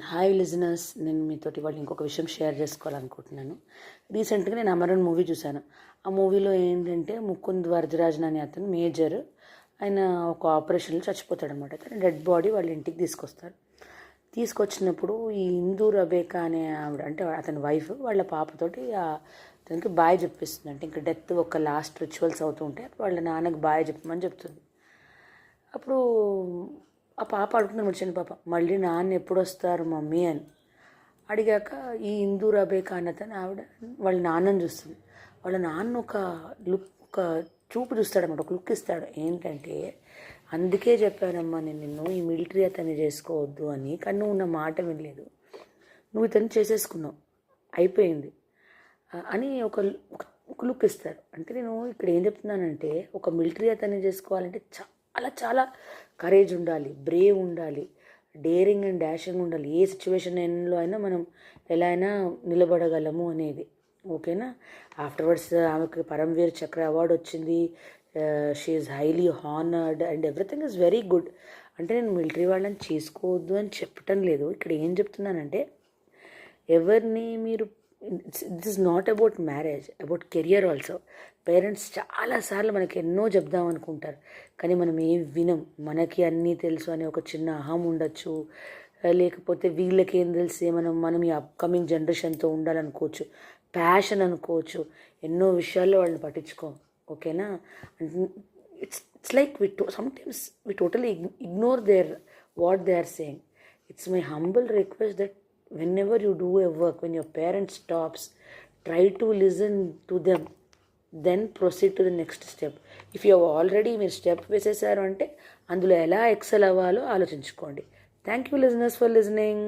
Hi listeners, నేను మీతోటి వాళ్ళు ఇంకొక విషయం షేర్ చేసుకోవాలనుకుంటున్నాను. రీసెంట్గా నేను అమరన్ మూవీ చూశాను. ఆ మూవీలో ఏంటంటే ముకుంద్ వరదరాజన్ అనే అతను మేజర్, ఆయన ఒక ఆపరేషన్లో చచ్చిపోతాడనమాట. అతను డెడ్ బాడీ వాళ్ళ ఇంటికి తీసుకొస్తారు. తీసుకొచ్చినప్పుడు ఈ ఇందూ రబేకా అనే ఆవిడ, అంటే అతని వైఫ్, వాళ్ళ పాపతోటి అతనికి బాయ్ చెప్పిస్తుంది. అంటే ఇంకా డెత్ ఒక లాస్ట్ రిచువల్స్ అవుతూ ఉంటే వాళ్ళ నాన్నకి బాయ్ చెప్పమని చెప్తుంది. అప్పుడు ఆ పాప అడుగుతుంది, చిన్న పాప, మళ్ళీ నాన్న ఎప్పుడు వస్తారు మమ్మీ అని అడిగాక ఈ ఇందూ రబేకా అన్నతను ఆవిడ వాళ్ళ నాన్నని చూస్తుంది. వాళ్ళ నాన్న ఒక చూపు చూస్తాడన్నమాట, ఒక లుక్ ఇస్తాడు. ఏంటంటే, అందుకే చెప్పానమ్మా నేను నిన్ను ఈ మిలిటరీ అతన్ని చేసుకోవద్దు అని, కానీ నువ్వు నా మాట వినలేదు, నువ్వు ఇతను చేసేసుకున్నావు, అయిపోయింది అని ఒక ఒక లుక్ ఇస్తారు. అంటే నేను ఇక్కడ ఏం చెప్తున్నానంటే, ఒక మిలిటరీ అతన్ని చేసుకోవాలంటే చాలా చాలా కరేజ్ ఉండాలి, బ్రేవ్ ఉండాలి, డేరింగ్ అండ్ డాషింగ్ ఉండాలి. ఏ సిచ్యువేషన్లో అయినా మనం ఎలా అయినా నిలబడగలము అనేది. ఓకేనా? ఆఫ్టర్వర్డ్స్ ఆమెకు పరమవీర్ చక్ర అవార్డు వచ్చింది. She is highly honoured and everything is very good. అంటే నేను మిలిటరీ వాళ్ళని చేసుకోవద్దు అని చెప్పటం లేదు. ఇక్కడ ఏం చెప్తున్నానంటే, ఎవరిని మీరు, this is not about marriage, about career also. Parents చాలాసార్లు మనకి ఎన్నో చెప్దాం అనుకుంటారు, కానీ మనం ఏం వినం. మనకి అన్నీ తెలుసు అనే ఒక చిన్న అహం ఉండొచ్చు, లేకపోతే వీళ్ళకేం తెలిసి మనం ఈ అప్కమింగ్ జనరేషన్తో ఉండాలనుకోవచ్చు, ప్యాషన్ అనుకోవచ్చు. ఎన్నో విషయాల్లో వాళ్ళని పట్టించుకోం. ఓకేనా? It's like sometimes we totally ignore what they are saying. It's my humble request that whenever you do a work, when your parent stops, try to listen to them, then proceed to the next step. If you have already మీరు step వేసేసారు అంటే అందులో ఎలా XL అవ్వాలో ఆలోచించుకోండి. Thank you listeners for listening.